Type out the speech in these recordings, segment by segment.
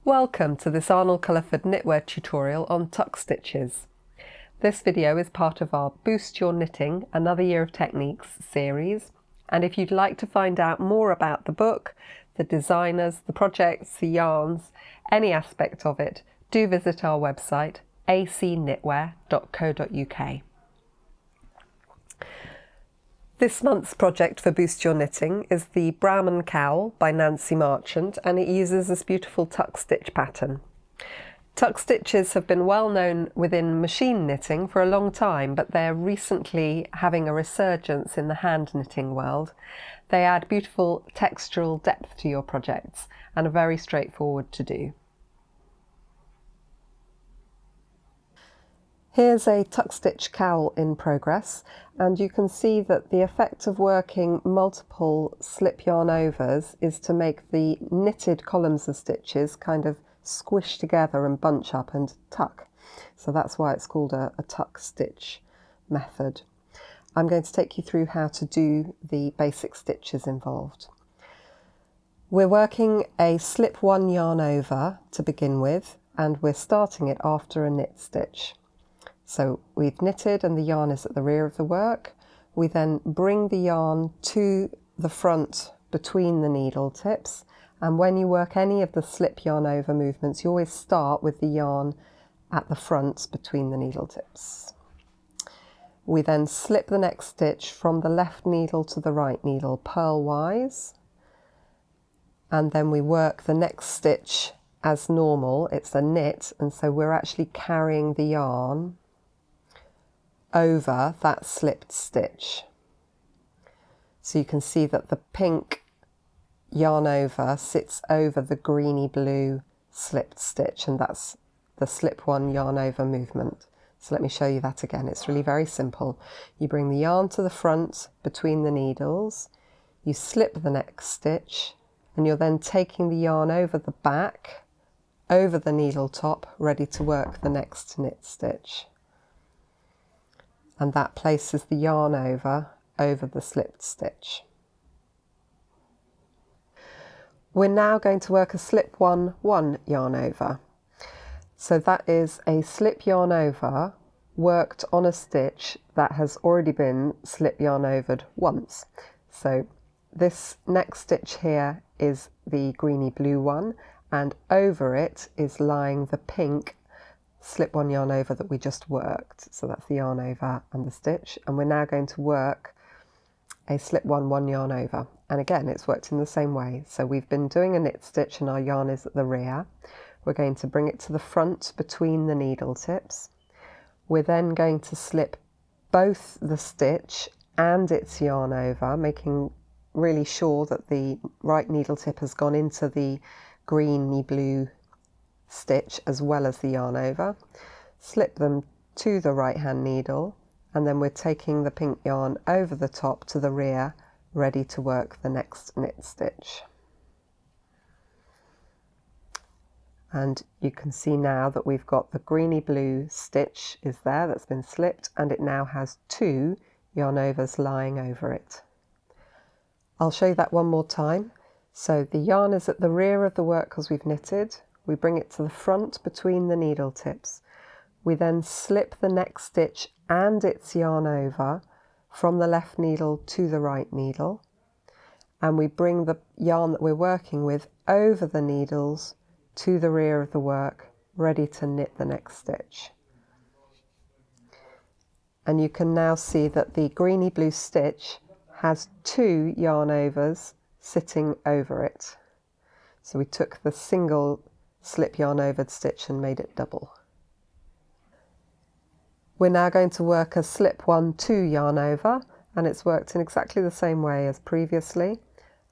Welcome to this Arnall-Culliford knitwear tutorial on tuck stitches. This video is part of our Boost Your Knitting Another Year of Techniques series, and if you'd like to find out more about the book, the designers, the projects, the yarns, any aspect of it, do visit our website acknitwear.co.uk. This month's project for Boost Your Knitting is the Brahman Cowl by Nancy Marchant, and it uses this beautiful tuck stitch pattern. Tuck stitches have been well known within machine knitting for a long time, but they're recently having a resurgence in the hand knitting world. They add beautiful textural depth to your projects and are very straightforward to do. Here's a tuck stitch cowl in progress, and you can see that the effect of working multiple slip yarn overs is to make the knitted columns of stitches kind of squish together and bunch up and tuck. So that's why it's called a tuck stitch method. I'm going to take you through how to do the basic stitches involved. We're working a slip one yarn over to begin with, and we're starting it after a knit stitch. So we've knitted and the yarn is at the rear of the work. We then bring the yarn to the front between the needle tips, and when you work any of the slip yarn over movements, you always start with the yarn at the front between the needle tips. We then slip the next stitch from the left needle to the right needle purlwise, and then we work the next stitch as normal. It's a knit, and so we're actually carrying the yarn over that slipped stitch. So you can see that the pink yarn over sits over the greeny blue slipped stitch, and that's the slip one yarn over movement. So let me show you that again. It's really very simple. You bring the yarn to the front between the needles, you slip the next stitch, and you're then taking the yarn over the back, over the needle top, ready to work the next knit stitch. And that places the yarn over the slipped stitch. We're now going to work a slip one yarn over. So that is a slip yarn over worked on a stitch that has already been slip yarn overed once. So this next stitch here is the greeny blue one, and over it is lying the pink slip one yarn over that we just worked. So that's the yarn over and the stitch, and we're now going to work a slip one yarn over, and again it's worked in the same way. So we've been doing a knit stitch and our yarn is at the rear. We're going to bring it to the front between the needle tips. We're then going to slip both the stitch and its yarn over, making really sure that the right needle tip has gone into the greeny blue stitch as well as the yarn over. Slip them to the right hand needle, and then we're taking the pink yarn over the top to the rear, ready to work the next knit stitch. And you can see now that we've got the greeny blue stitch is there that's been slipped, and it now has two yarn overs lying over it. I'll show you that one more time. So the yarn is at the rear of the work because we've knitted. We bring it to the front between the needle tips. We then slip the next stitch and its yarn over from the left needle to the right needle, and we bring the yarn that we're working with over the needles to the rear of the work, ready to knit the next stitch. And you can now see that the greeny blue stitch has two yarn overs sitting over it. So we took the single slip yarn overed stitch and made it double. We're now going to work a slip one yarn over, and it's worked in exactly the same way as previously.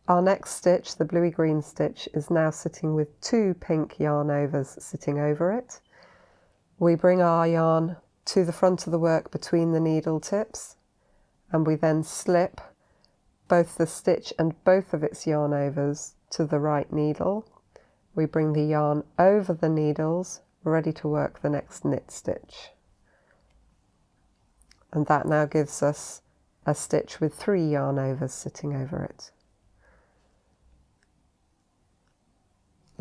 Our next stitch, the bluey green stitch, is now sitting with two pink yarn overs sitting over it. We bring our yarn to the front of the work between the needle tips, and we then slip both the stitch and both of its yarn overs to the right needle. We bring the yarn over the needles, ready to work the next knit stitch. And that now gives us a stitch with three yarn overs sitting over it.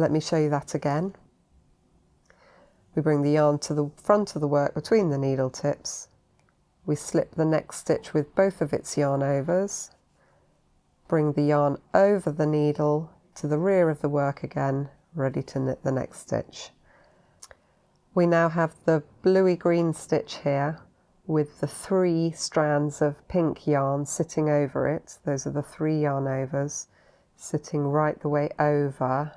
Let me show you that again. We bring the yarn to the front of the work between the needle tips. We slip the next stitch with both of its yarn overs. Bring the yarn over the needle to the rear of the work again, ready to knit the next stitch. We now have the bluey green stitch here with the 3 strands of pink yarn sitting over it. Those are the 3 yarn overs sitting right the way over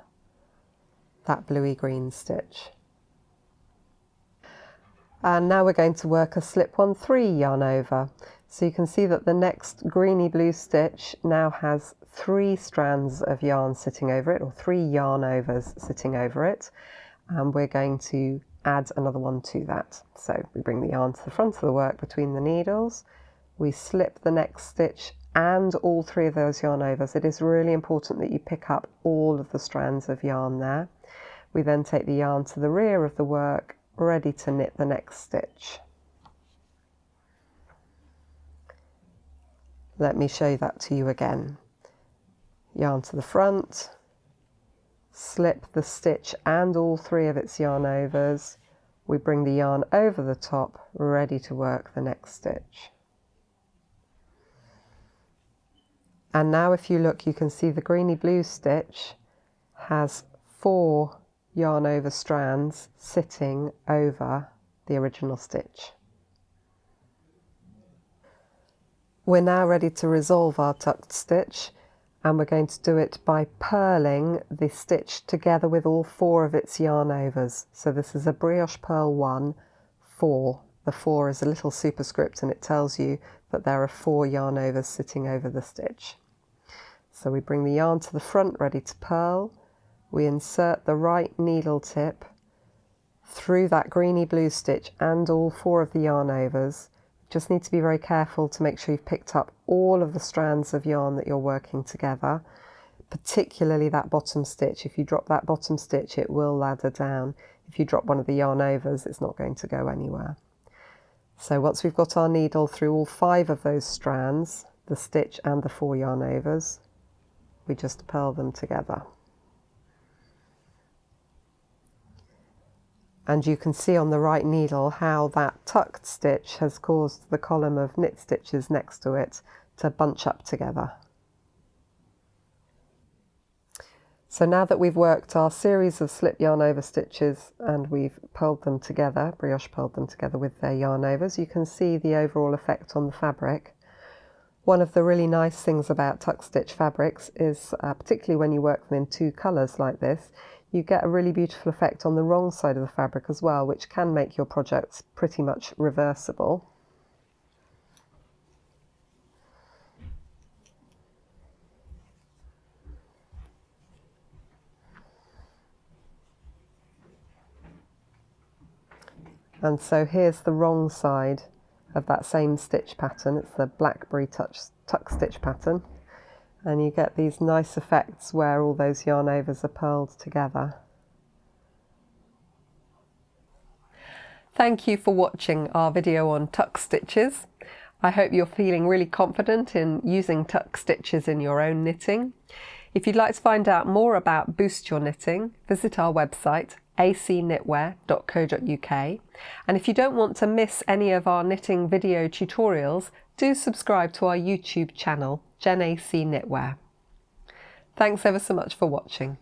that bluey green stitch. And now we're going to work a slip 1 3 yarn over. So you can see that the next greeny blue stitch now has 3 strands of yarn sitting over it, or 3 yarn overs sitting over it, and we're going to add another one to that. So we bring the yarn to the front of the work between the needles, we slip the next stitch and all 3 of those yarn overs. It is really important that you pick up all of the strands of yarn there. We then take the yarn to the rear of the work, ready to knit the next stitch. Let me show that to you again. Yarn to the front, slip the stitch and all 3 of its yarn overs. We bring the yarn over the top, ready to work the next stitch. And now if you look, you can see the greeny blue stitch has 4 yarn over strands sitting over the original stitch. We're now ready to resolve our tucked stitch, and we're going to do it by purling the stitch together with all 4 of its yarn overs. So this is a brioche purl 1, 4. The 4 is a little superscript and it tells you that there are 4 yarn overs sitting over the stitch. So we bring the yarn to the front ready to purl. We insert the right needle tip through that greeny blue stitch and all 4 of the yarn overs. Just need to be very careful to make sure you've picked up all of the strands of yarn that you're working together, particularly that bottom stitch. If you drop that bottom stitch, it will ladder down. If you drop one of the yarn overs, it's not going to go anywhere. So once we've got our needle through all 5 of those strands, the stitch and the 4 yarn overs, we just purl them together. And you can see on the right needle how that tucked stitch has caused the column of knit stitches next to it to bunch up together. So now that we've worked our series of slip yarn over stitches and we've purled them together, brioche purled them together with their yarn overs, you can see the overall effect on the fabric. One of the really nice things about tuck stitch fabrics is, particularly when you work them in 2 colours like this, you get a really beautiful effect on the wrong side of the fabric as well, which can make your projects pretty much reversible. And so here's the wrong side of that same stitch pattern. It's the blackberry tuck stitch pattern. And you get these nice effects where all those yarn overs are purled together. Thank you for watching our video on tuck stitches. I hope you're feeling really confident in using tuck stitches in your own knitting. If you'd like to find out more about Boost Your Knitting, visit our website acknitwear.co.uk, and if you don't want to miss any of our knitting video tutorials, do subscribe to our YouTube channel, Jen AC Knitwear. Thanks ever so much for watching.